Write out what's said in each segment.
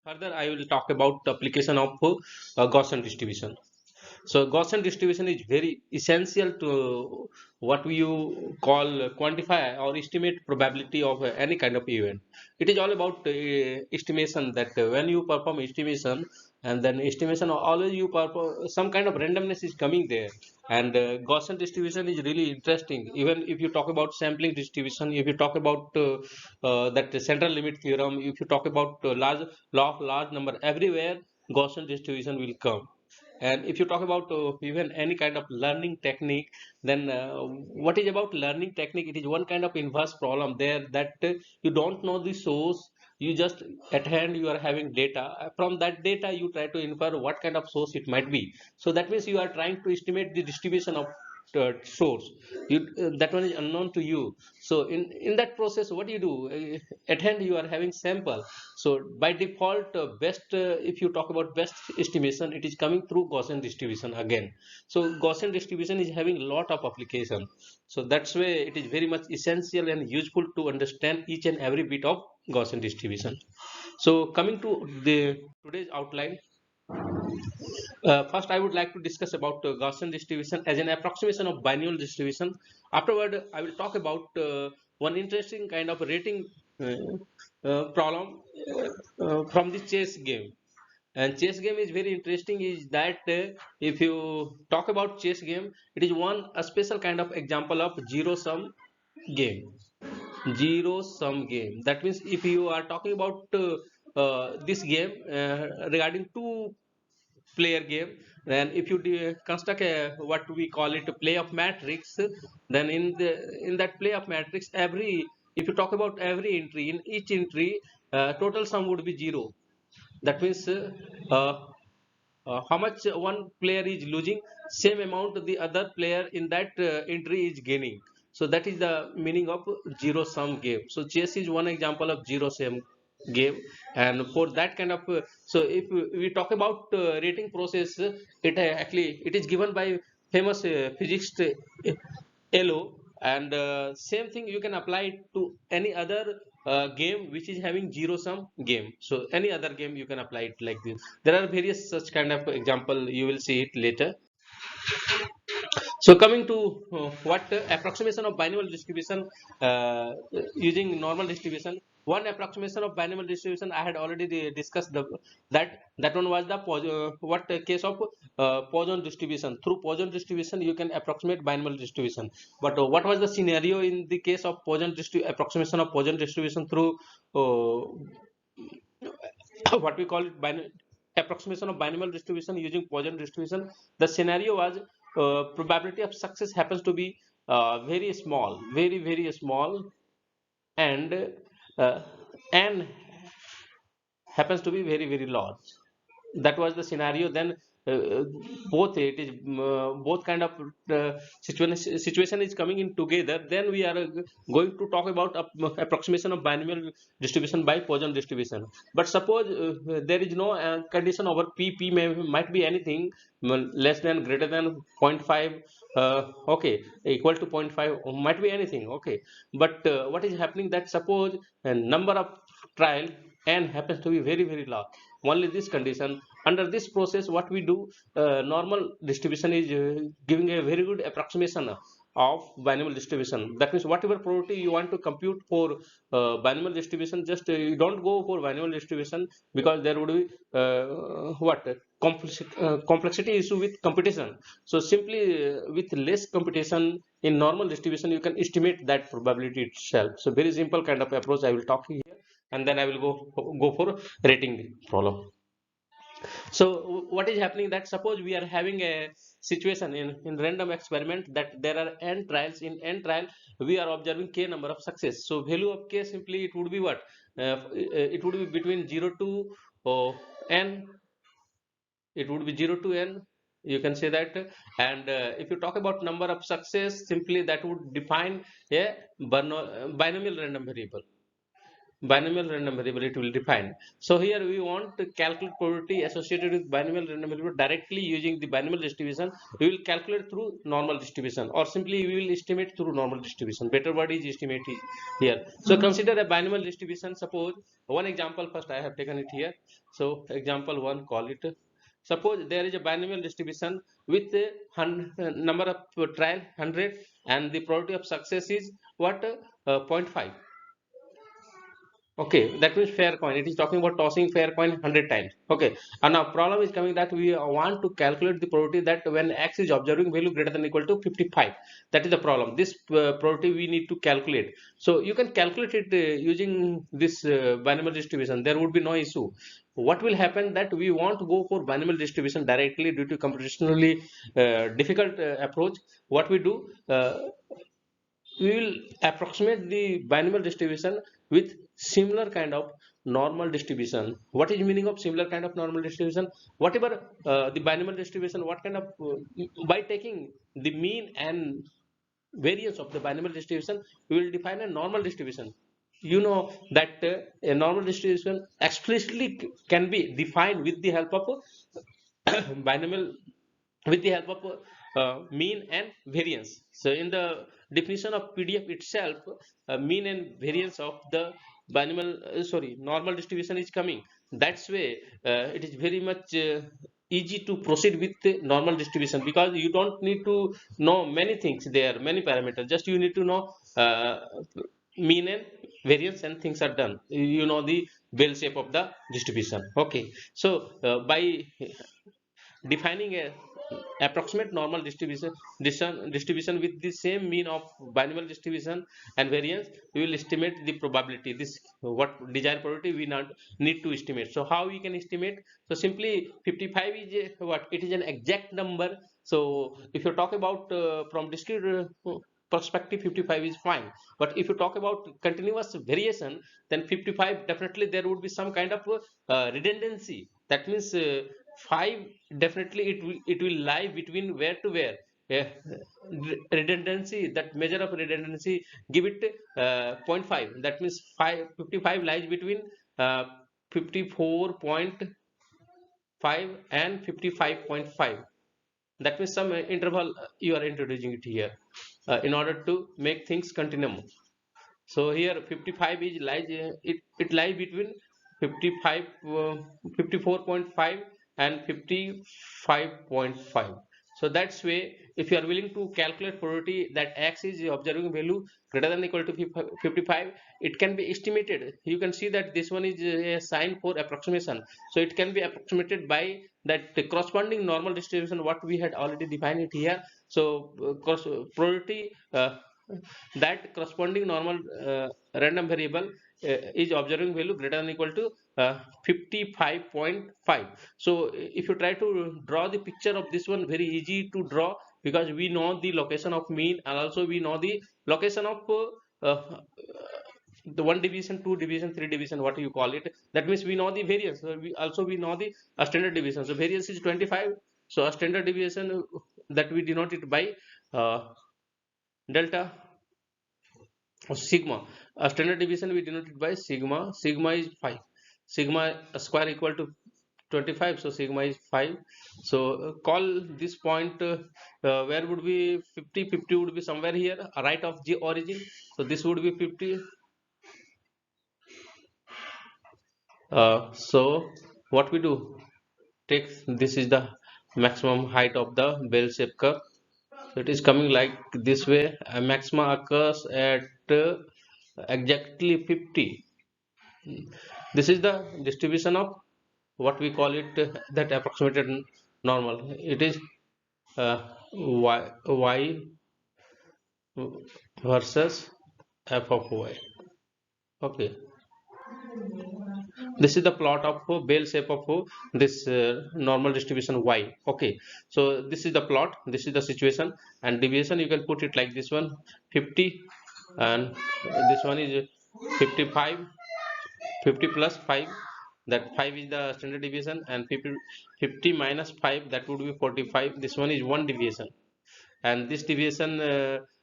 Further, I will talk about the application of Gaussian distribution. So Gaussian distribution is very essential to what you call quantify or estimate probability of any kind of event. It is all about estimation, that when you perform estimation, and then estimation always you perform some kind of randomness is coming there. And Gaussian distribution is really interesting. Even if you talk about sampling distribution, if you talk about that central limit theorem, if you talk about large law of large number, everywhere Gaussian distribution will come. And if you talk about even any kind of learning technique, then what is about learning technique? It is one kind of inverse problem there, that you don't know the source. You just at hand you are having data. From that data you try to infer what kind of source it might be. So that means you are trying to estimate the distribution of source. That one is unknown to you. So in that process, what do you do? At hand you are having sample. So by default, best if you talk about best estimation, it is coming through Gaussian distribution again. So Gaussian distribution is having a lot of application. So that's why it is very much essential and useful to understand each and every bit of Gaussian distribution. So coming to the today's outline, first, I would like to discuss about Gaussian distribution as an approximation of binomial distribution. Afterward, I will talk about one interesting kind of rating problem from the chess game. And chess game is very interesting. Is that if you talk about chess game, it is one a special kind of example of zero sum game. Zero sum game. That means if you are talking about this game regarding two player game, then if you construct a what we call it a play of matrix, then in that play of matrix, every if you talk about every entry, in each entry total sum would be zero. That means uh, how much one player is losing, same amount the other player in that entry is gaining. So that is the meaning of zero sum game. So chess is one example of zero sum game. And for that kind of so if we talk about rating process, it actually it is given by famous physicist Elo. And same thing you can apply it to any other game which is having zero sum game. So any other game you can apply it like this. There are various such kind of example, you will see it later. So coming to what approximation of binomial distribution uh, using normal distribution. One approximation of binomial distribution I had already discussed that one was the what case of Poisson distribution. Through Poisson distribution you can approximate binomial distribution. But what was the scenario in the case of approximation of Poisson distribution through what we call it approximation of binomial distribution using Poisson distribution? The scenario was probability of success happens to be very small, very small, and uh, n happens to be very large. That was the scenario. Then uh, both it is both kind of situation is coming in together. Then we are going to talk about approximation of binomial distribution by Poisson distribution. But suppose there is no condition over p might be anything, less than greater than zero point 0.5, okay, equal to zero point 0.5, might be anything, okay. But what is happening, that suppose a number of trial n happens to be very large. Only this condition, under this process what we do, normal distribution is giving a very good approximation of binomial distribution. That means whatever probability you want to compute for binomial distribution, just you don't go for binomial distribution, because there would be what complexity issue with computation. So simply with less computation in normal distribution you can estimate that probability itself. So very simple kind of approach I will talk here, and then I will go for rating the problem. So what is happening, that suppose we are having a situation in random experiment, that there are n trials. In n trial we are observing k number of success. So value of k, simply it would be what, it would be between 0 to n. It would be 0 to n, you can say that. And if you talk about number of success, simply that would define a binomial random variable. binomial random variable it will define. So here we want to calculate probability associated with binomial random variable directly using the binomial distribution. We will calculate through normal distribution, or simply we will estimate through normal distribution. Better word is estimate here. So consider a binomial distribution. Suppose one example first I have taken it here. So example one, call it. Suppose there is a binomial distribution with a number of trial 100 and the probability of success is what, 0.5. Okay, that means fair coin. It is talking about tossing fair coin 100 times. Okay, and now problem is coming that we want to calculate the probability that when x is observing value greater than or equal to 55. That is the problem. This probability we need to calculate. So you can calculate it using this binomial distribution. There would be no issue. What will happen that we want to go for binomial distribution directly due to computationally difficult approach. What we do? We will approximate the binomial distribution with similar kind of normal distribution. What is meaning of similar kind of normal distribution? Whatever the binomial distribution, what kind of by taking the mean and variance of the binomial distribution, we will define a normal distribution. You know that a normal distribution explicitly can be defined with the help of binomial, with the help of mean and variance. So in the definition of PDF itself, mean and variance of the binomial, normal distribution is coming. That's way it is very much easy to proceed with the normal distribution, because you don't need to know many things there, many parameters. Just you need to know mean and variance, and things are done. You know the bell shape of the distribution. Okay, so by defining a approximate normal distribution with the same mean of binomial distribution and variance, we will estimate the probability. This what desired probability we not need to estimate. So how we can estimate? So simply 55 is what, it is an exact number. So if you talk about from discrete perspective, 55 is fine. But if you talk about continuous variation, then 55 definitely there would be some kind of redundancy. That means 5 definitely it will lie between where to where. Yeah, redundancy, that measure of redundancy, give it 0.5. That means 55 lies between 54.5 and 55.5. That means some interval you are introducing it here in order to make things continuum. So here 55 is lies, it lies between 55 54.5 and 55.5. So that's way, if you are willing to calculate probability that x is observing value greater than or equal to 55, it can be estimated. You can see that this one is a sign for approximation, so it can be approximated by that corresponding normal distribution what we had already defined it here. So probability that corresponding normal random variable is observing value greater than or equal to 55.5. So if you try to draw the picture of this one, very easy to draw, because we know the location of mean, and also we know the location of the one division, two division, three division, what you call it. That means we know the variance. So we know the standard deviation. So variance is 25. So a standard deviation that we denote it by delta or sigma. A standard deviation we denote it by sigma. Sigma is 5. Sigma square equal to 25. So sigma is 5. So call this point where would be 50. 50 would be somewhere here, right of the origin. So this would be 50. So what we do, take this is the maximum height of the bell shape curve. So it is coming like this way. A maxima occurs at exactly 50. This is the distribution of what we call it that approximated normal. It is y versus f of y. Okay, this is the plot of bell shape of this normal distribution y. Okay, so this is the plot, this is the situation, and deviation you can put it like this one, 50, and this one is 55. 50 plus 5, that 5 is the standard deviation, and 50 minus 5, that would be 45. This one is one deviation, and this deviation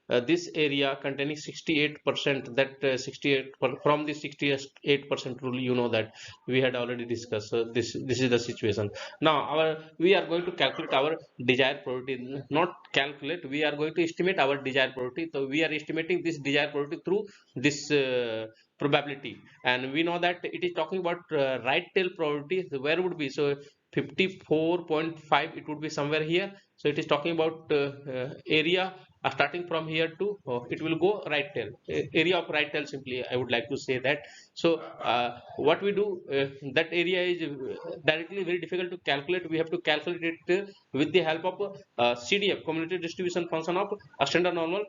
this area containing 68%, that 68 from the 68% rule, you know that we had already discussed. So this is the situation. Now we are going to calculate our desired probability, not calculate, we are going to estimate our desired probability. So we are estimating this desired probability through this probability, and we know that it is talking about right tail probability. So where would be, so 54.5, it would be somewhere here. So it is talking about area starting from here to it will go right tail, area of right tail, simply I would like to say that. So what we do, that area is directly very difficult to calculate. We have to calculate it with the help of CDF, cumulative distribution function of a standard normal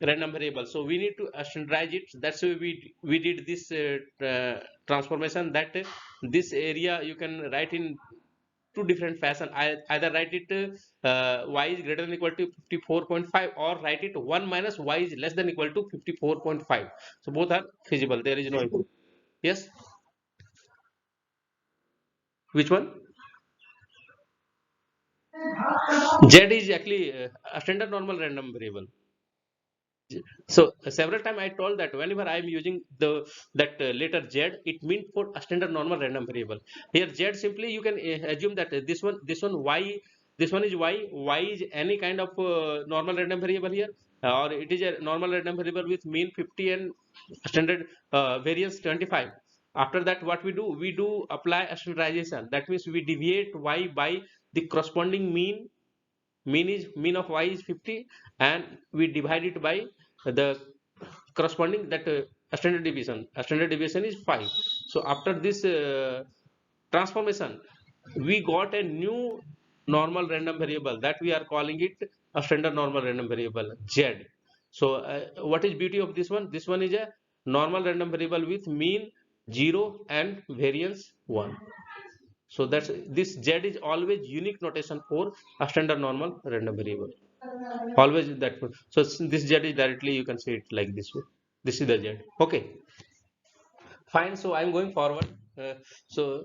random variable. So we need to standardize it. That's why we did this transformation, that this area you can write in two different fashion. I either write it y is greater than equal to 54.5, or write it 1 minus y is less than equal to 54.5. So both are feasible, there is no issue. Yes, which one? Z is actually a standard normal random variable. So several time I told that whenever I am using the that letter Z, it means for a standard normal random variable. Here Z, simply you can assume that this one y, this one is y is any kind of normal random variable here, or it is a normal random variable with mean 50 and standard variance 25. After that, what we do, we do apply a standardization. That means we deviate y by the corresponding mean. Mean of y is 50, and we divide it by the corresponding that standard deviation. A standard deviation is 5. So after this transformation, we got a new normal random variable, that we are calling it a standard normal random variable, Z. So what is beauty of this one? This one is a normal random variable with mean 0 and variance 1. So that's, this Z is always unique notation for a standard normal random variable, always that. So this Z is directly, you can see it like this way. This is the Z. Okay, fine. So I'm going forward. So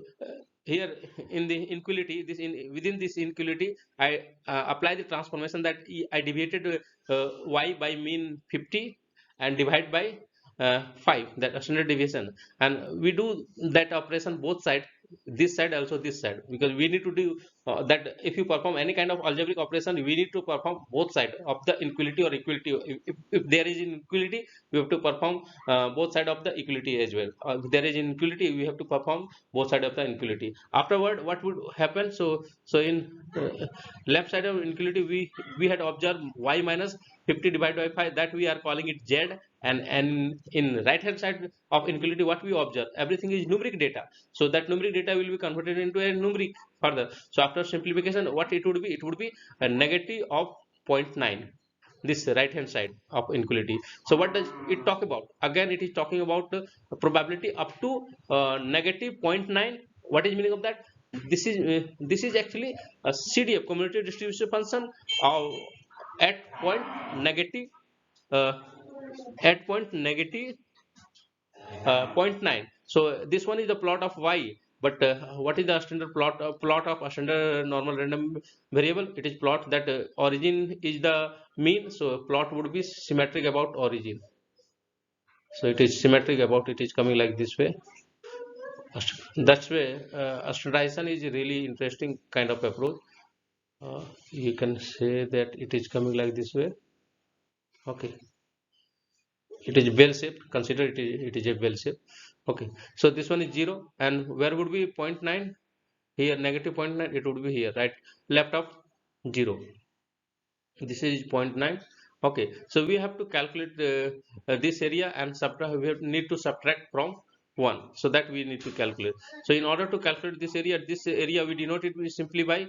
here in the inequality, this in within this inequality, I apply the transformation, that I deviated y by mean 50 and divide by 5, that standard deviation, and we do that operation both side, this side also this side, because we need to do that. If you perform any kind of algebraic operation, we need to perform both side of the inequality or equality. If there is inequality, we have to perform both side of the equality as well. If there is inequality, we have to perform both side of the inequality. Afterward, what would happen? So in left side of inequality, we had observed y minus 50 divided by 5, that we are calling it Z. And in right hand side of inequality, what we observe, everything is numeric data. So that numeric data will be converted into a numeric further. So after simplification, what it would be? It would be a negative of 0.9, this right hand side of inequality. So what does it talk about? Again, it is talking about probability up to negative 0.9. What is meaning of that? This is actually a CDF, cumulative distribution function of at point negative uh, at point negative 0.9. So this one is the plot of y, but what is the standard plot of a standard normal random variable? It is plot that origin is the mean, so plot would be symmetric about origin. So it is symmetric about, it is coming like this way. That's way standardization is a really interesting kind of approach. You can say that it is coming like this way. Okay, it is bell shaped, consider it is a bell shape. Okay, so this one is 0, and where would be 0.9? Here negative 0.9, it would be here, right left of 0. This is 0.9. Okay, so we have to calculate this area, and need to subtract from 1, so that we need to calculate. So in order to calculate this area we denote it simply by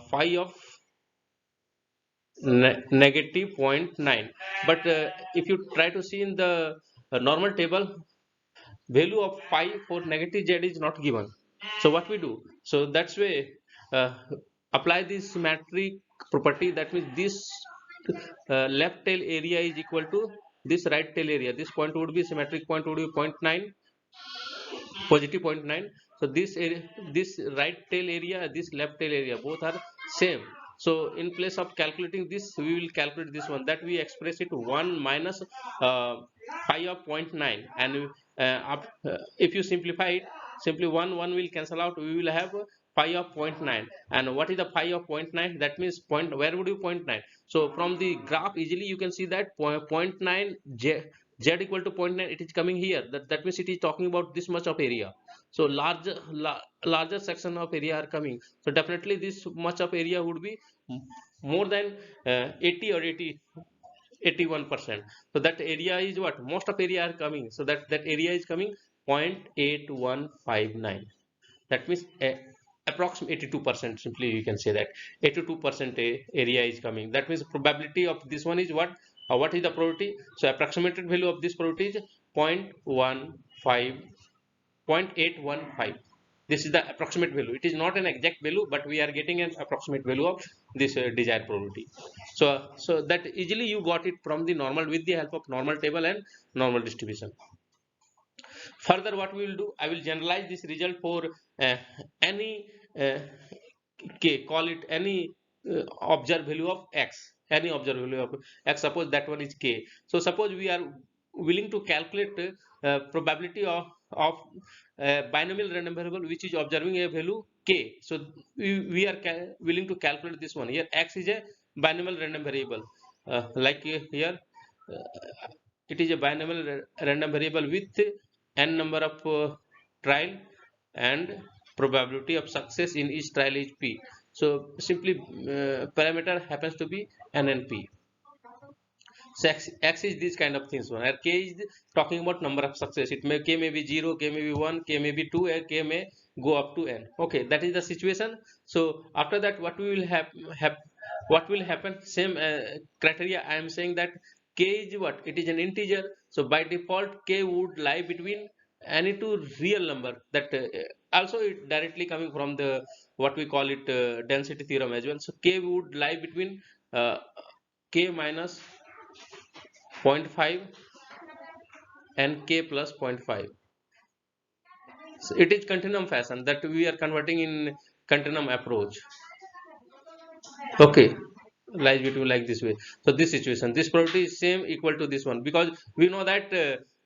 phi of negative 0.9. But if you try to see in the normal table, value of phi for negative Z is not given. So what we do? So that's way uh, apply this symmetric property. That means this left tail area is equal to this right tail area. This point would be symmetric point, would be 0.9, positive 0.9. So this right tail area, this left tail area, both are same. So in place of calculating this, we will calculate this one, that we express it 1 minus pi of 0.9, and if you simplify it, simply 1 will cancel out, we will have pi of 0.9. And what is the pi of 0.9? That means point, where would you 0.9? So from the graph easily you can see that 0.9 z equal to 0.9, it is coming here. That means it is talking about this much of area. So larger section of area are coming, so definitely this much of area would be more than 80 or 81%. So that area is what, most of area are coming, so that area is coming 0.8159. That means approximately 82%, simply you can say that 82% area is coming. That means probability of this one is what is the probability? So approximated value of this probability is 0.815. This is the approximate value. It is not an exact value, but we are getting an approximate value of this desired probability. So that easily you got it from the normal, with the help of normal table and normal distribution. Further, what we will do, I will generalize this result for any k, call it any observed value of x, any observed value of x. Suppose that one is k. So suppose we are willing to calculate probability of binomial random variable which is observing a value k. So we are willing to calculate this one. Here x is a binomial random variable, like here it is a binomial random variable with n number of trial, and probability of success in each trial is p. So simply parameter happens to be n and p. So x is these kind of things one, and k is talking about number of success. It may, k may be 0, k may be 1, k may be 2, and k may go up to n. Okay, that is the situation. So after that, what we will what will happen? Same criteria. I am saying that k is what? It is an integer. So by default, k would lie between any two real number. That also it directly coming from the what we call it density theorem as well. So k would lie between k minus 0.5 and k plus 0.5. So it is continuum fashion that we are converting in continuum approach. Okay, lies between like this way. So this situation, this probability is same equal to this one, because we know that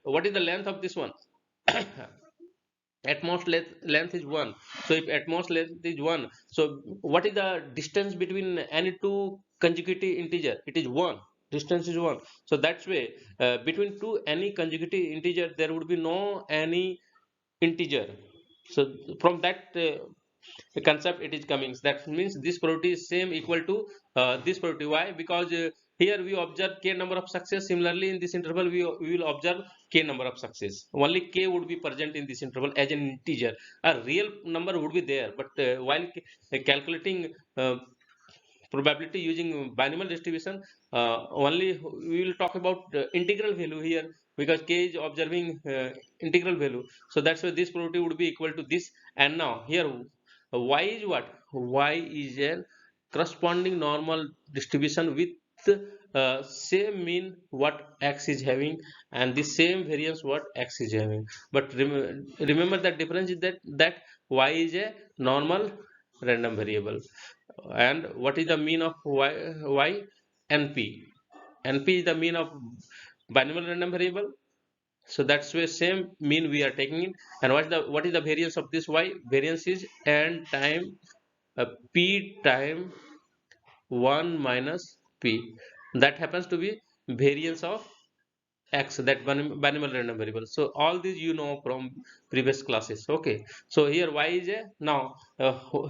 what is the length of this one? At most length is 1. So if at most length is 1, so what is the distance between any two consecutive integer? It is 1. Distance is 1. So that's way between two any consecutive integer there would be no any integer. So from that concept it is coming. That means this probability is same equal to this probability. Why? Because here we observe k number of success. Similarly in this interval we will observe k number of success. Only k would be present in this interval as an integer. A real number would be there, but while calculating probability using binomial distribution, only we will talk about integral value here, because k is observing integral value. So that's why this probability would be equal to this. And now here y is what? Y is a corresponding normal distribution with same mean what x is having, and the same variance what x is having. But remember that difference is that y is a normal random variable. And what is the mean of y? Np. Np is the mean of binomial random variable. So that's where same mean we are taking it. And what is the variance of this y? Variance is n time p time 1 minus p. That happens to be variance of x, that binomial random variable. So all these you know from previous classes. Okay, so here y is a, now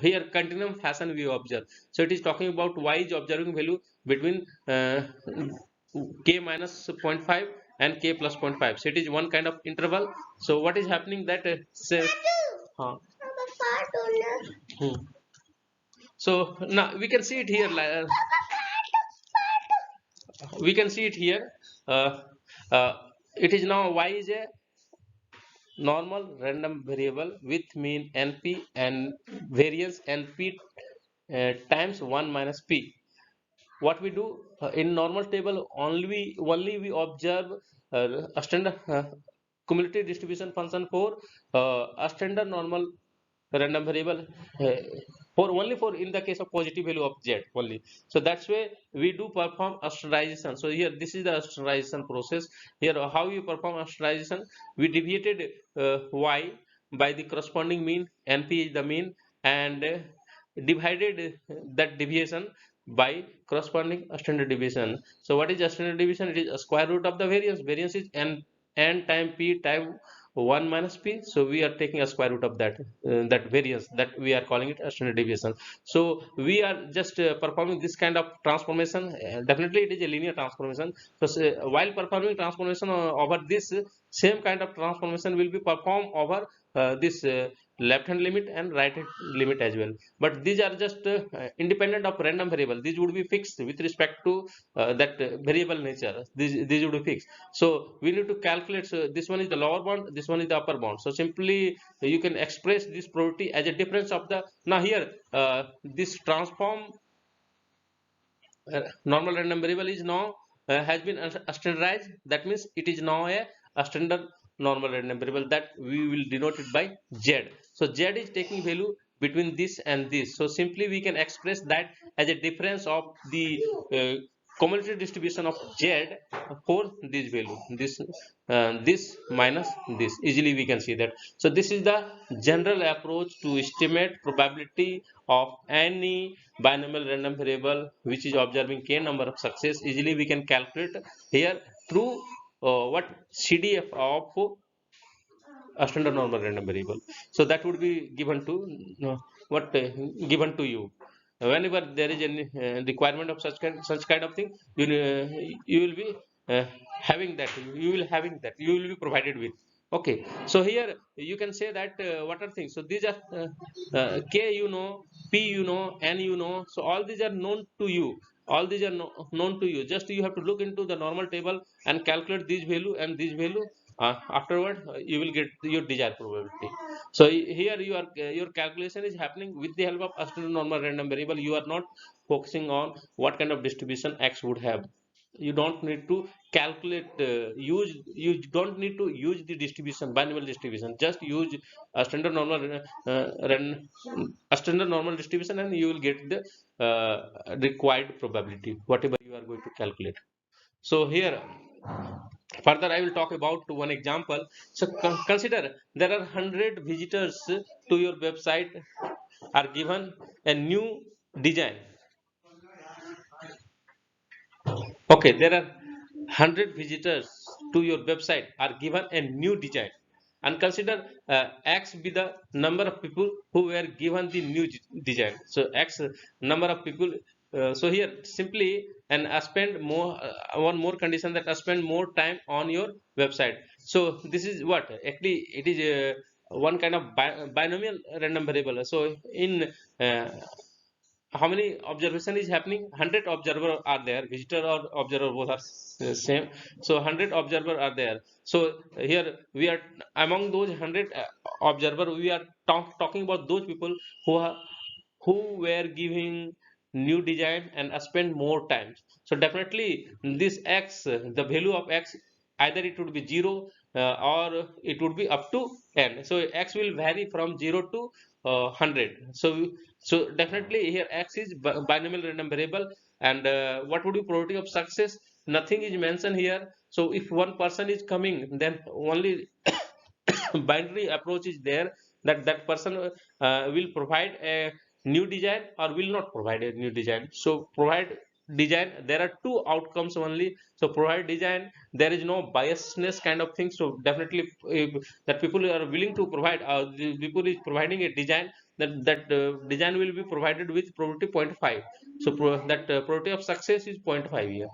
here continuum fashion we observe. So it is talking about y is observing value between k minus 0.5 and k plus 0.5. So it is one kind of interval. So what is happening that say, hmm. So now we can see it here, we can see it here. uh, uh, it is now y is a normal random variable with mean np and variance np times 1 minus p. What we do in normal table, only we observe a standard cumulative distribution function for a standard normal random variable. for only for in the case of positive value of z only. So that's why we do perform asterization. So here this is the asterization process. Here how you perform asterization, we deviated y by the corresponding mean, np is the mean, and divided that deviation by corresponding standard deviation. So what is standard deviation? It is a square root of the variance. Variance is n time p time 1 minus p. So we are taking a square root of that that variance, that we are calling it a standard deviation. So we are just performing this kind of transformation. Definitely it is a linear transformation. So while performing transformation over this, same kind of transformation will be performed over this left hand limit and right hand limit as well. But these are just independent of random variable. These would be fixed with respect to that variable nature. These would be fixed. So we need to calculate. So this one is the lower bound, this one is the upper bound. So simply you can express this property as a difference of the. Now here this transform normal random variable is now has been standardized. That means it is now a standard normal random variable that we will denote it by z. So z is taking value between this and this. So simply we can express that as a difference of the cumulative distribution of z for this value, this minus this. Easily we can see that. So this is the general approach to estimate probability of any binomial random variable which is observing k number of success. Easily we can calculate here through what CDF of a standard normal random variable. So that would be given to what given to you whenever there is any requirement of such kind of thing. You will be uh, having that. You will be provided with. Okay. So here you can say that what are things. So these are k, you know, p, you know, n, you know. So all these are known to you. All these are known to you. Just you have to look into the normal table and calculate this value and this value. Afterward you will get your desired probability. So here your calculation is happening with the help of astronormal random variable. You are not focusing on what kind of distribution x would have. You don't need to calculate you don't need to use the distribution, binomial distribution. Just use a standard normal a standard normal distribution and you will get the required probability whatever you are going to calculate. So here further I will talk about one example. So consider there are 100 visitors to your website are given a new design. Okay, there are 100 visitors to your website are given a new design, and consider x be the number of people who were given the new design. So x number of people. So here simply and spend more one more condition, that I spend more time on your website. So this is what actually it is one kind of binomial random variable. So in uh, how many observation is happening? 100 observer are there. Visitor or observer both are same. So 100 observer are there. So here we are among those 100 observer, we are talking about those people who were giving new design and spend more times. So definitely this x, the value of x, either it would be 0 or it would be up to n. So x will vary from 0 to 100. So definitely here x is binomial random variable. And what would be probability of success? Nothing is mentioned here. So if one person is coming, then only binary approach is there, that that person will provide a new design or will not provide a new design. So provide design, there are two outcomes only. So provide design, there is no biasness kind of thing. So definitely if that people are willing to provide, the people is providing a design, that design will be provided with probability zero point 0.5. So that probability of success is zero point 0.5 here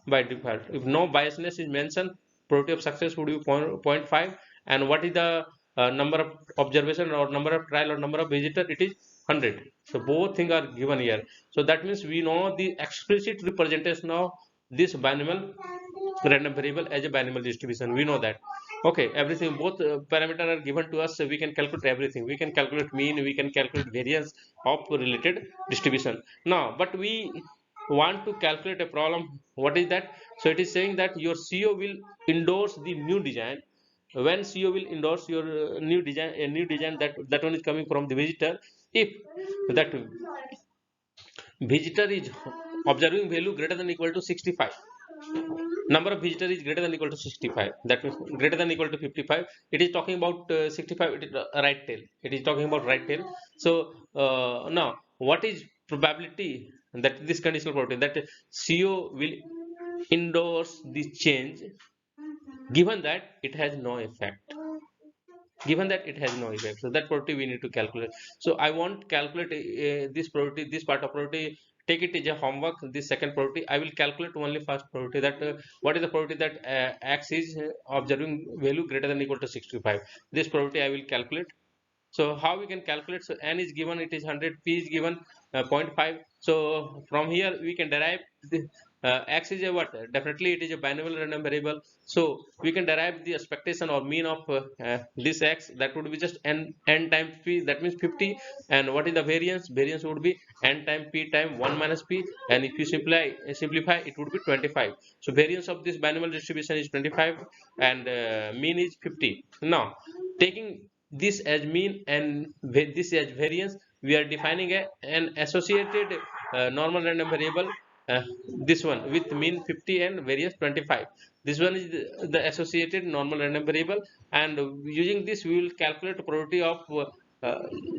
by default. If no biasness is mentioned, probability of success would be zero point 0.5. And what is the number of observation or number of trial or number of visitor? It is 100. So both things are given here. So that means we know the explicit representation of this binomial random variable as a binomial distribution. We know that. Okay, everything, both parameters are given to us. So we can calculate everything. We can calculate mean, we can calculate variance of related distribution. Now but we want to calculate a problem. What is that? So it is saying that your CEO will endorse the new design. When CEO will endorse your new design, a new design, that one is coming from the visitor. if that visitor is observing value greater than equal to 65, number of visitor is greater than equal to 65, that means greater than equal to 55, it is talking about 65, it is right tail, it is talking about right tail. So now what is probability that this conditional probability that CO will endorse this change given that it has no effect, given that it has no effect, so that probability we need to calculate. So I won't calculate this probability, this part of probability, take it as a homework. This second probability I will calculate only first probability, that what is the probability that x is observing value greater than equal to 65, this probability I will calculate. So how we can calculate? So n is given, it is 100, p is given 0.5. So from here we can derive the, x is a what? Definitely it is a binomial random variable. So we can derive the expectation or mean of this x, that would be just n times p, that means 50. And what is the variance? Variance would be n times p times 1 minus p, and if you simplify it would be 25. So variance of this binomial distribution is 25 and mean is 50. Now taking this as mean and this as variance, we are defining an associated normal random variable, uh, this one with mean 50 and variance 25. This one is the associated normal random variable, and using this we will calculate probability of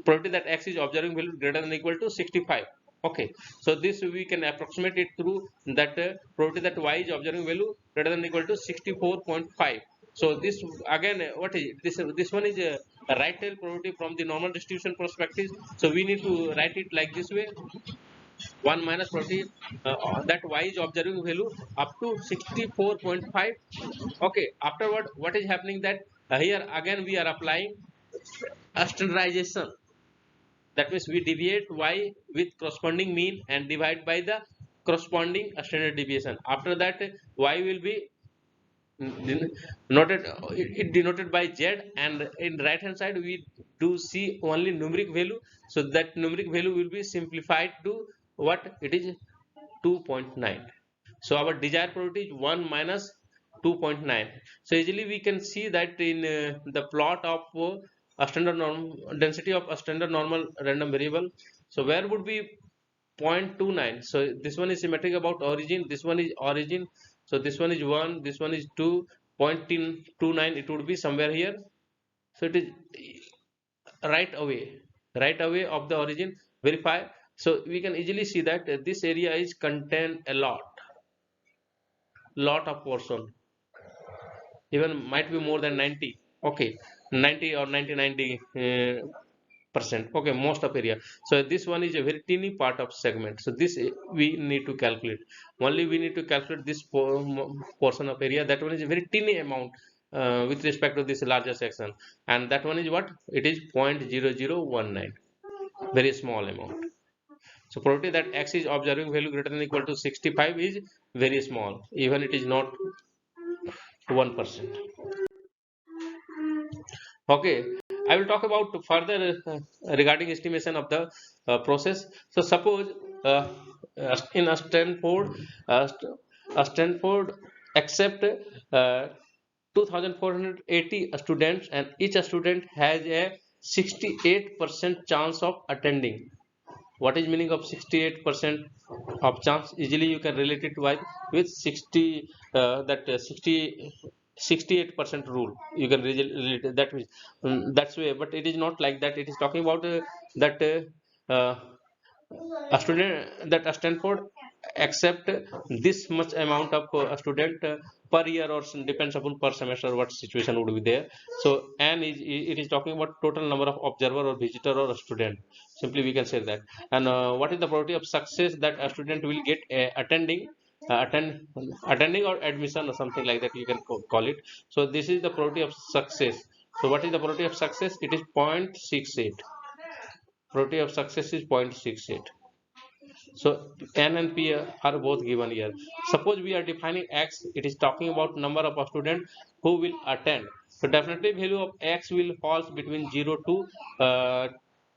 probability that x is observing value greater than equal to 65. Okay, so this we can approximate it through that probability that y is observing value greater than equal to 64.5. So this again, what is it? This one is a right tail probability from the normal distribution perspective. So we need to write it like this way: 1 minus probability that y is observing value up to 64.5. Okay, afterward what is happening, that here again we are applying a standardization. That means we deviate y with corresponding mean and divide by the corresponding standard deviation. After that y will be noted, it denoted by z, and in right hand side we do see only numeric value. So that numeric value will be simplified to what? It is 2.9. so our desired probability is 1 minus 2.9. so easily we can see that in the plot of a standard norm density of a standard normal random variable. So where would be 0.29? so this one is symmetric about origin, this one is origin, so this one is 1, this one is 2. 0.29 it would be somewhere here. So it is right away of the origin. Verify. So we can easily see that this area is contain a lot of portion, even might be more than 90. Okay, 90 or 90 percent. Okay, most of area. So this one is a very teeny part of segment, so this we need to calculate. Only we need to calculate this portion of area, that one is a very teeny amount with respect to this larger section, and that one is what? It is 0.0019, very small amount. So probability that x is observing value greater than equal to 65 is very small, even it is not 1%. Okay, I will talk about further regarding estimation of the process. So suppose in a Stanford accept 2480 students, and each student has a 68% chance of attending. What is meaning of 68% of chance? Easily you can relate it with 60 that 68% rule. You can relate it that means that's way, but it is not like that. It is talking about that a student, that Stanford accept this much amount of a student per year, or depends upon per semester what situation would be there. So and it is talking about total number of observer or visitor or a student, simply we can say that. And what is the probability of success that a student will get attending or admission or something like that, you can call it. So this is the probability of success. So what is the probability of success? It is 0.68. Probability of success is 0.68. So n and p are both given here. Suppose we are defining x, it is talking about number of students who will attend. So definitely value of x will falls between 0 to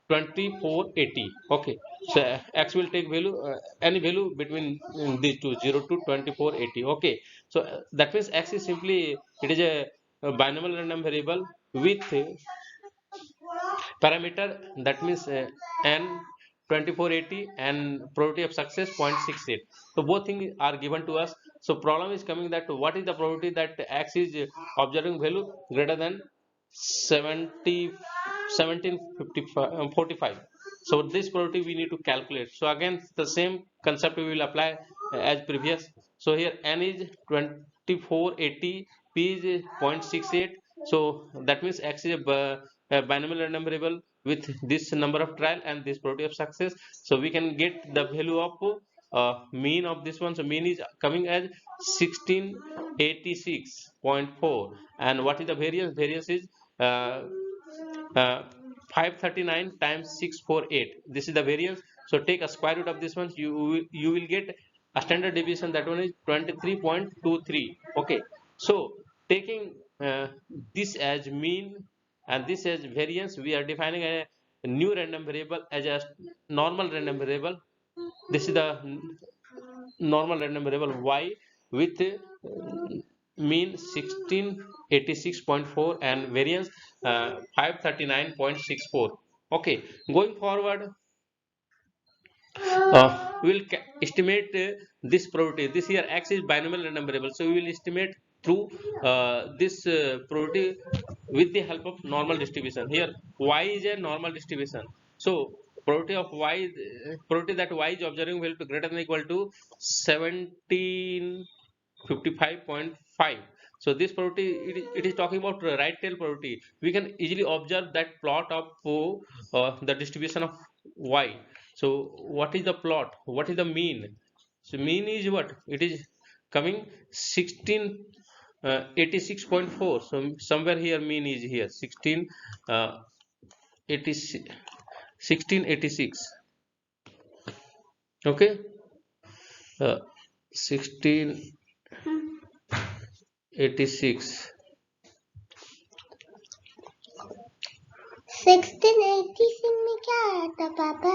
2480. Okay, so x will take value any value between these two, 0 to 2480. Okay, so that means x is simply, it is a binomial random variable with parameter, that means n 2480 and probability of success 0.68. So both things are given to us. So problem is coming that what is the probability that x is observing value greater than 70 1745. So this probability we need to calculate. So again the same concept we will apply as previous. So here n is 2480, p is 0.68. So that means x is a binomial random variable with this number of trial and this probability of success. So we can get the value of mean of this one. So mean is coming as 1686.4, and what is the variance? Variance is uh, uh, 539 times 648. This is the variance. So take a square root of this one. You will get a standard deviation. That one is 23.23. Okay. So taking this as mean and this as variance, we are defining a new random variable as a normal random variable. This is the normal random variable y with mean 1686.4 and variance 539.64. Okay, going forward we will estimate this probability. This here x is binomial random variable, so we will estimate through this probability with the help of normal distribution. Here y is a normal distribution, so probability of y probability that y is observing value to greater than or equal to 1755.5. So this probability, it is talking about right tail probability. We can easily observe that plot of the distribution of y. So what is the plot? What is the mean? So mean is what? It is coming 1686.4. So somewhere here mean is here 1686. Okay, 1686. 1686 में क्या आया था पापा?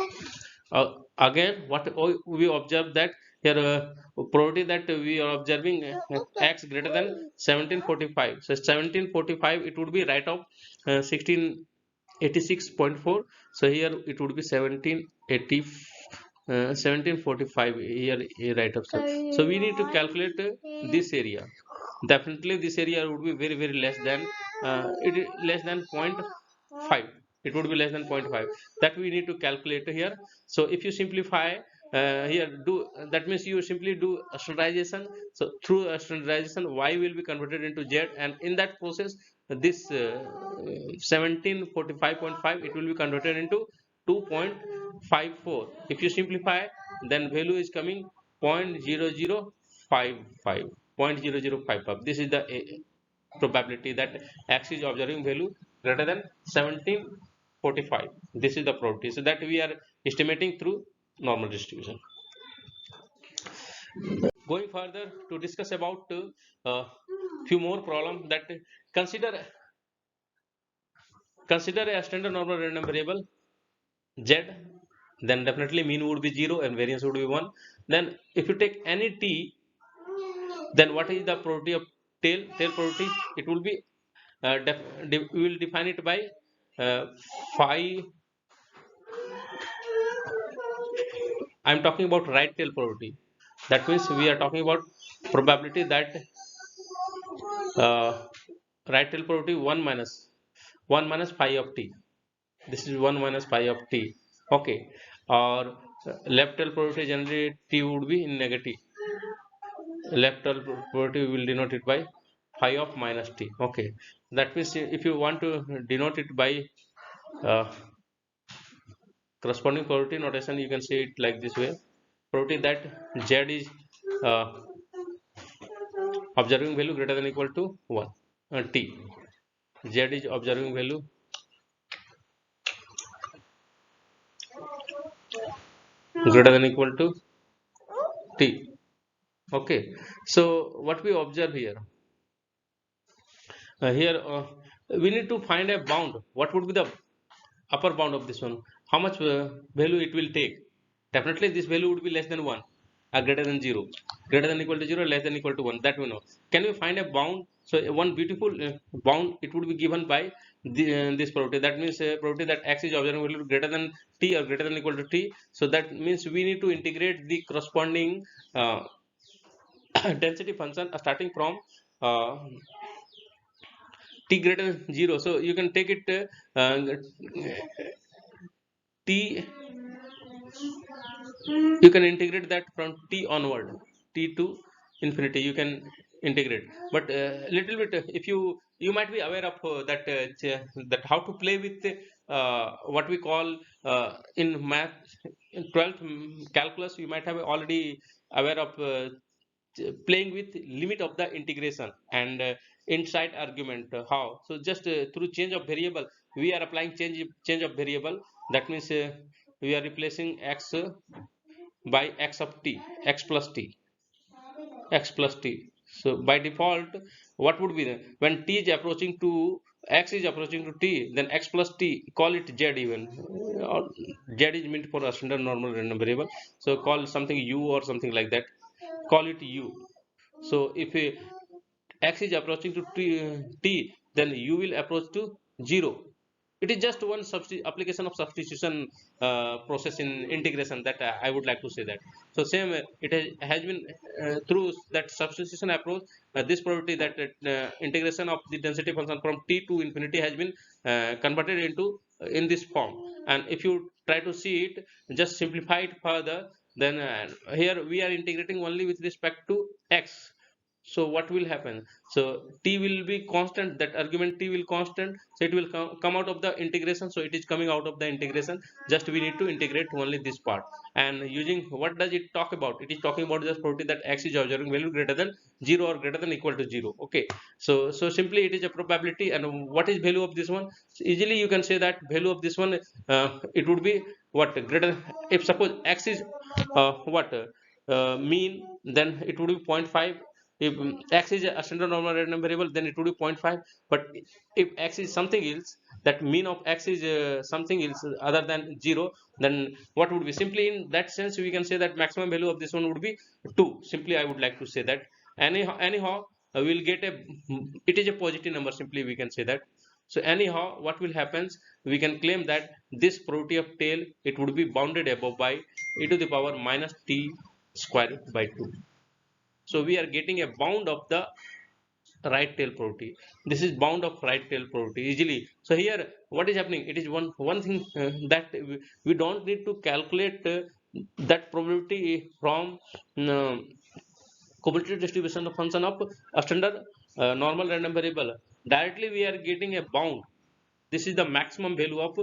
Again what we observe that here probability that we are observing x greater than 1745. So 1745 it would be right of 1686.4. So here it would be 1780 1745 here right of. So we need to calculate this area. Definitely this area would be very very less than it is less than 0.5. It would be less than 0.5. That we need to calculate here. So if you simplify here, do that means you simply do a standardization. So through a standardization y will be converted into z, and in that process this 1745.5 it will be converted into 2.54. If you simplify, then value is coming 0.0055. 0.0055. This is the probability that x is observing value greater than 1745. This is the probability. So that we are estimating through normal distribution. Going further to discuss about few more problems, that consider a standard normal random variable z, then definitely mean would be 0 and variance would be 1. Then if you take any t, then what is the probability of tail probability? It will be we will define it by phi. I'm talking about right tail probability. That means we are talking about probability that right tail probability 1 minus phi of t. This is 1 minus pi of t. Okay, or left tail probability generally t would be in negative. Left tail probability we will denote it by phi of minus t. Okay, that means if you want to denote it by uh, corresponding probability notation, you can say it like this way. Probability that z is observing value greater than or equal to 1, t. Z is observing value greater than or equal to t. Okay, so what we observe here, here we need to find a bound. What would be the upper bound of this one? How much value it will take? Definitely this value would be less than 1, greater than 0, greater than or equal to 0, less than or equal to 1. That we know. Can we find a bound? So one beautiful bound, it would be given by this probability. That means probability that x is observing value greater than t or greater than equal to t. So that means we need to integrate the corresponding density function starting from uh, t greater than 0. So you can take it t, you can integrate that from t onward, t to infinity you can integrate. But little bit if you might be aware of that how to play with what we call in math in 12th calculus, you might have already aware of playing with limit of the integration and inside argument. How? So just through change of variable we are applying change of variable. That means we are replacing x by x of t, x plus t, x plus t. So by default what would be when t is approaching to x is approaching to t, then x plus t, call it z even. Or z is meant for a standard normal random variable, so call something u or something like that, call it u. So if x is approaching to t, then u will approach to 0. It is just one application of substitution process in integration that I would like to say that. So same it has been through that substitution approach, this probability that integration of the density function from t to infinity has been converted into in this form. And if you try to see it, just simplify it further, then here we are integrating only with respect to x. So what will happen? So t will be constant, that argument t will constant, so it will come out of the integration. So it is coming out of the integration, just we need to integrate only this part. And using what does it talk about? It is talking about just property that x is observing value greater than 0 or greater than equal to 0. Okay, so simply it is a probability. And what is value of this one? So easily you can say that value of this one, it would be what greater, if suppose x is what mean, then it would be 0.5. If x is a standard normal random variable, then it would be 0.5. But if x is something else, that mean of x is something else other than 0, then what would be? Simply in that sense we can say that maximum value of this one would be 2. Simply I would like to say that. Anyhow we'll get a, it is a positive number, simply we can say that. So anyhow what will happens, we can claim that this probability of tail, it would be bounded above by e to the power minus t square by 2. So we are getting a bound of the right tail probability. This is bound of right tail probability easily. So here what is happening? It is one thing that we don't need to calculate that probability from cumulative distribution of function of a standard normal random variable. Directly we are getting a bound. This is the maximum value of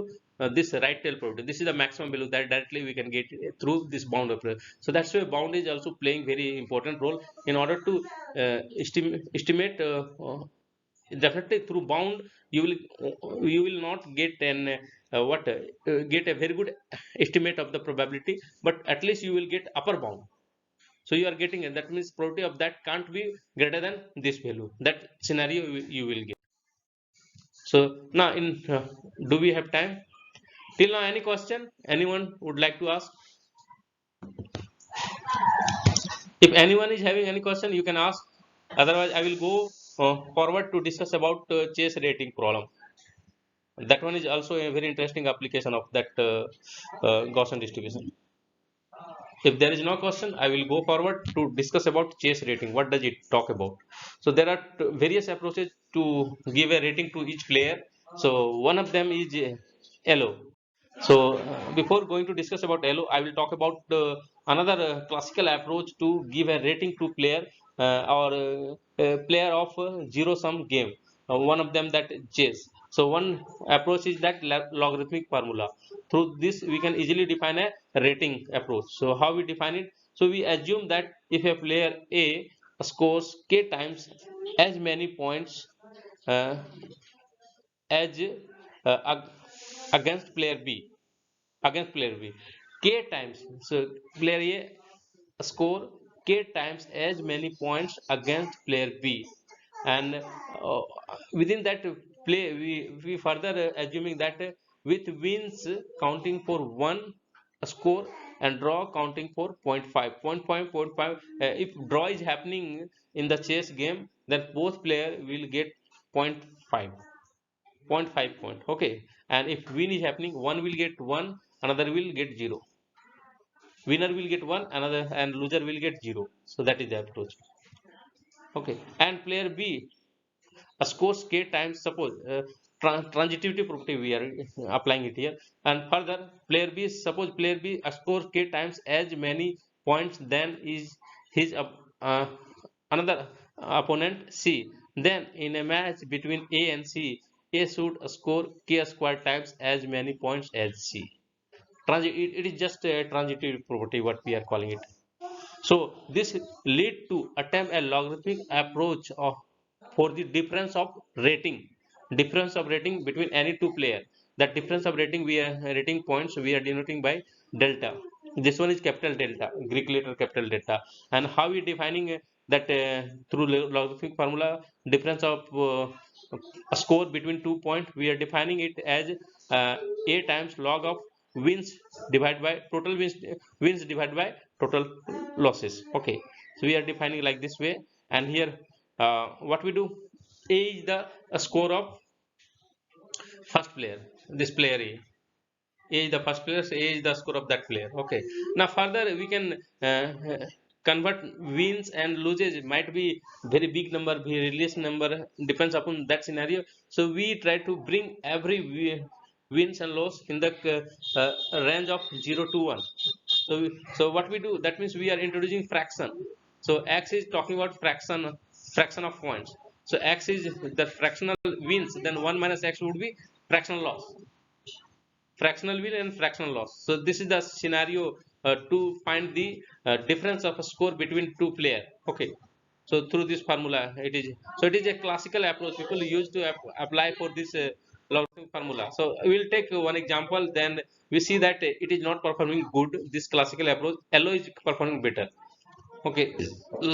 this right tail probability. This is the maximum value that directly we can get through this bound operator. So that's why bound is also playing very important role in order to estimate definitely through bound you will not get an get a very good estimate of the probability, but at least you will get upper bound. So you are getting it, that means probability of that can't be greater than this value. That scenario you will get. So now in do we have time till now? Any question anyone would like to ask? If anyone is having any question you can ask, otherwise I will go forward to discuss about chess rating problem. That one is also a very interesting application of that Gaussian distribution. If there is no question, I will go forward to discuss about chess rating. What does it talk about? So there are various approaches to give a rating to each player. So one of them is elo. So before going to discuss about elo, I will talk about another classical approach to give a rating to player or player of zero sum game. One of them that chess. So one approach is that logarithmic formula. Through this we can easily define a rating approach. So how we define it? So we assume that if a player a scores k times as many points uh, as against player b, against player b k times. So player a score k times as many points against player b, and within that play we further assuming that with wins counting for one score and draw counting for zero point 0.5 if draw is happening in the chess game, then both player will get zero point 0.5. 0.5 point. Okay, and if win is happening, one will get 1, another will get 0. Winner will get 1, another, and loser will get 0. So that is the approach. Okay, and player B scores k times, suppose transitivity property we are applying it here, and further player B, suppose player B scores k times as many points than is his uh, another opponent C. Then in a match between A and C, A should score k square times as many points as C. It is just a transitive property what we are calling it. So this lead to attempt a logarithmic approach of for the difference of rating between any two player. That difference of rating, we are rating points we are denoting by delta. This one is capital delta, Greek letter capital delta. And how we defining that through logarithmic formula, difference of a score between 2 points, we are defining it as a times log of wins divided by total wins divided by total losses. Okay, so we are defining like this way. And here what we do, A is the score of first player, this player A is the first player, so A is the score of that player. Okay, now further we can convert wins and loses. It might be very big number, very less number, depends upon that scenario. So we try to bring every wins and loss in the range of 0 to 1. So what we do, that means we are introducing fraction. So x is talking about fraction of points. So x is the fractional wins, then 1 minus x would be fractional loss, fractional win and fractional loss. So this is the scenario to find the difference of a score between two player. Okay, so through this formula it is, so it is a classical approach people use to apply for this logarithmic formula. So we will take one example, then we see that it is not performing good, this classical approach. LO is performing better. Okay,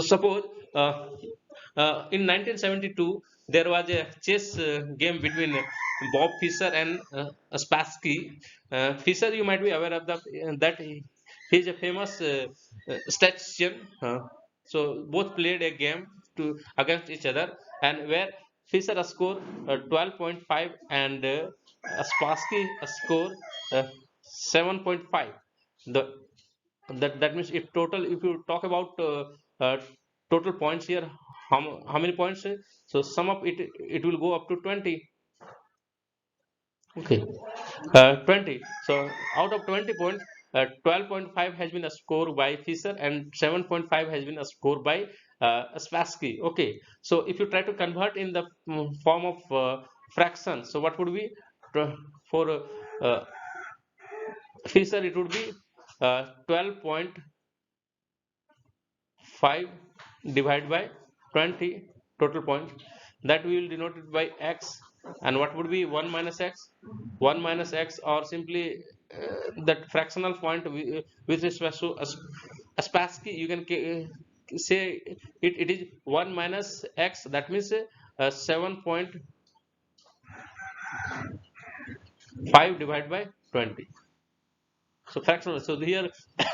suppose in 1972 there was a chess game between Bob Fischer and Spassky. Fischer, you might be aware of that he is a famous statistician. So both played a game to against each other, and where Fischer scored 12.5 and Spassky scored 7.5. The that means if total, if you talk about total points here, how many points, so sum up it will go up to 20. Okay, 20. So out of 20 points, 12.5 has been a score by Fischer and 7.5 has been a score by Spassky. Okay, so if you try to convert in the form of fraction, so what would be for Fischer, it would be 12.5 divided by 20 total points, that we will denote it by x. And what would be 1 minus x? 1 minus x, or simply that fractional point with respect to Spassky, you can say it is 1 minus x, that means 7.5 divided by 20. So fractional, so here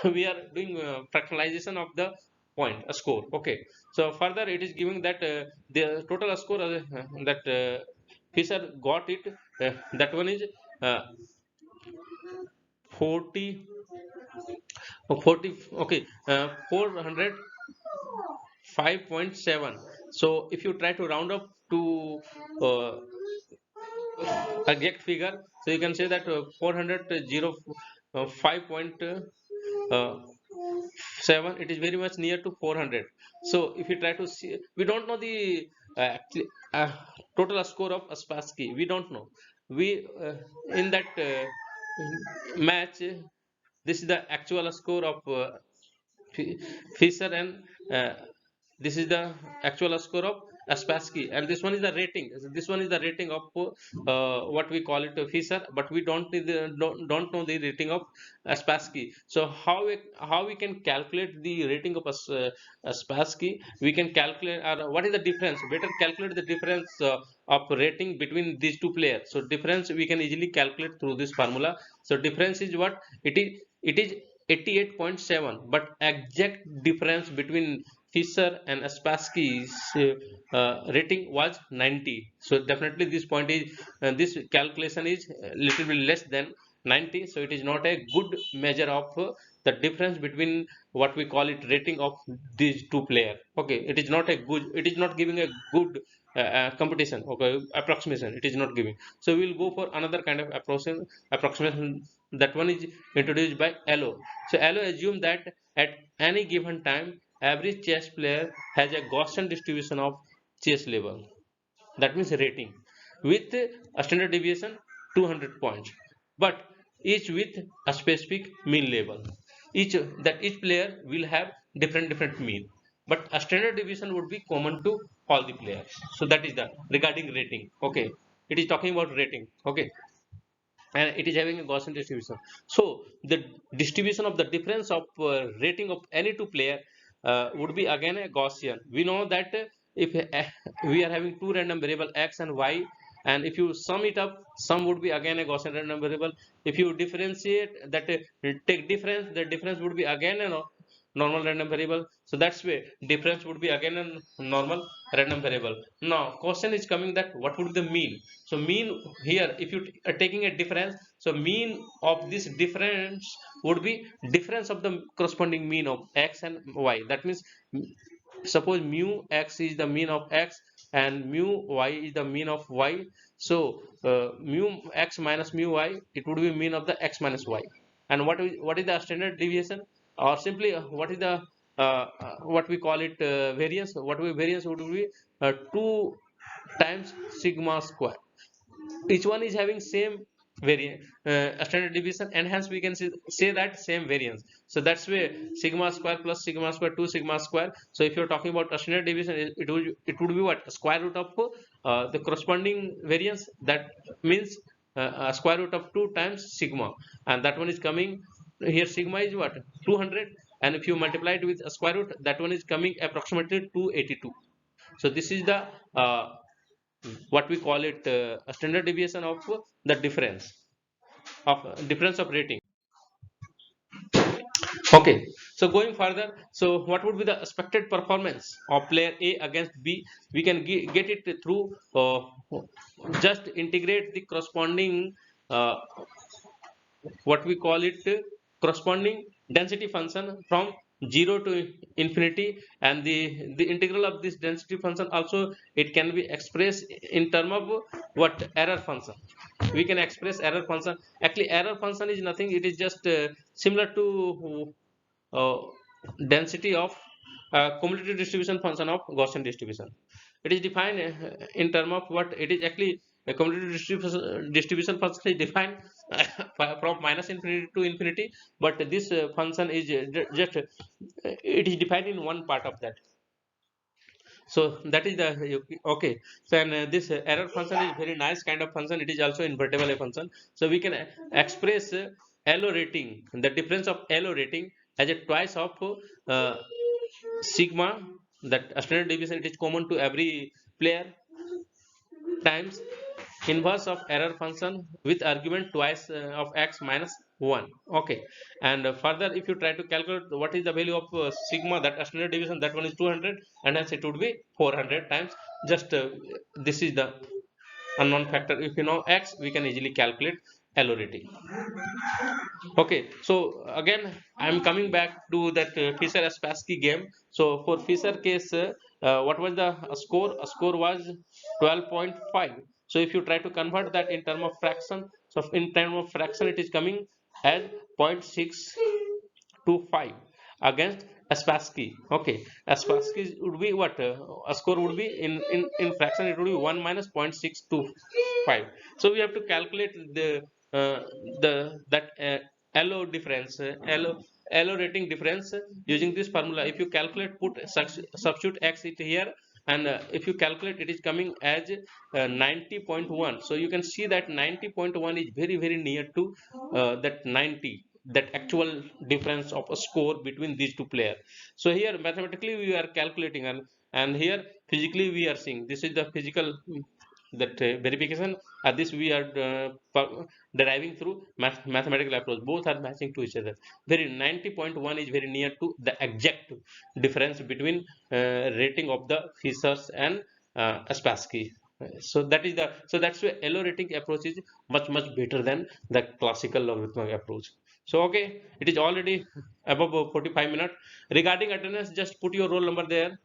we are doing fractionalization of the point, a score. Okay, so further it is giving that the total score that Fischer got it, that one is uh, 40 40, okay, 405.7. So if you try to round up to uh, exact figure, so you can say that 405.7, it is very much near to 400. So if you try to see, we don't know the uh, total score of Spassky, we don't know. We in that match, this is the actual score of Fischer, and this is the actual score of Spassky, and this one is the rating. This one is the rating of what we call it Fischer, but we don't know the rating of Spassky. So how we can calculate the rating of Spassky? We can calculate, or what is the difference? Better calculate the difference of rating between these two players. So difference we can easily calculate through this formula. So difference is what it is. It is 88.7, but exact difference between Fisher and Spassky's rating was 90. So definitely this point is this calculation is a little bit less than 90. So it is not a good measure of the difference between what we call it rating of these two players. Okay, it is not a good. It is not giving a good competition. Okay, approximation. It is not giving. So we will go for another kind of approximation. That one is introduced by Elo. So Elo assume that at any given time every chess player has a Gaussian distribution of chess level, that means rating, with a standard deviation 200 points, but each with a specific mean level. Each player will have different mean, but a standard deviation would be common to all the players. So that is the regarding rating. Okay, it is talking about rating. Okay, and it is having a Gaussian distribution. So the distribution of the difference of rating of any two player would be again a Gaussian. We know that if we are having two random variable x and y, and if you sum it up, sum would be again a Gaussian random variable. If you differentiate that, take difference, the difference would be again a normal random variable. So that's why difference would be again a normal random variable. Now question is coming that what would be the mean. So mean here, if you are taking a difference, so mean of this difference would be difference of the corresponding mean of x and y. That means suppose mu x is the mean of x and mu y is the mean of y. So mu x minus mu y, it would be mean of the x minus y. And what is the standard deviation, or simply what is the what we call it variance. What we variance would be 2 times sigma square. Each one is having same variance, standard deviation, and hence we can say that same variance. So that's where sigma square plus sigma square 2 sigma square. So if you're talking about a standard deviation, it would be what, square root of the corresponding variance. That means square root of 2 times sigma, and that one is coming here. Sigma is what, 200, and if you multiply it with a square root, that one is coming approximately 282. So this is the what we call it a standard deviation of the difference of rating. Okay, so going further, so what would be the expected performance of player A against B? We can get it through just integrate the corresponding uh, what we call it corresponding density function from 0 to infinity, and the integral of this density function also, it can be expressed in term of what, error function. We can express error function. Actually error function is nothing, it is just similar to uh, density of commutative distribution function of Gaussian distribution. It is defined in term of what, it is actually a commutative distribution function is defined from minus infinity to infinity, but this function is just it is defined in one part of that. So that is the okay. So and this error function is very nice kind of function. It is also invertible function. So we can express LO rating, the difference of LO rating, as a twice of uh, sigma, that standard deviation, it is common to every player, times inverse of error function with argument twice of x minus 1. Okay, and further if you try to calculate what is the value of sigma, that standard deviation, that one is 200, and hence it would be 400 times. Just this is the unknown factor. If you know x, we can easily calculate LO rating. Okay, so again I'm coming back to that Fisher Spassky game. So for Fisher case, what was the score? A score was 12.5. So if you try to convert that in term of fraction, so in term of fraction it is coming as 0.625 against Spassky. Okay, Spassky would be what, a score would be in fraction, it would be 1 minus 0.625. So we have to calculate uh, that LO difference, LO rating difference using this formula. If you calculate, put substitute x it here, and if you calculate, it is coming as 90.1. So you can see that 90.1 is very near to that 90, that actual difference of a score between these two players. So here mathematically we are calculating, and here physically we are seeing, this is the physical that verification. This we are deriving through mathematical approach. Both are matching to each other. Very 90.1 is very near to the exact difference between rating of the Fishers and Spassky. So that is the, so that's why LO rating approach is much better than the classical logarithmic approach. So okay, it is already above 45 minutes. Regarding attendance, just put your roll number there.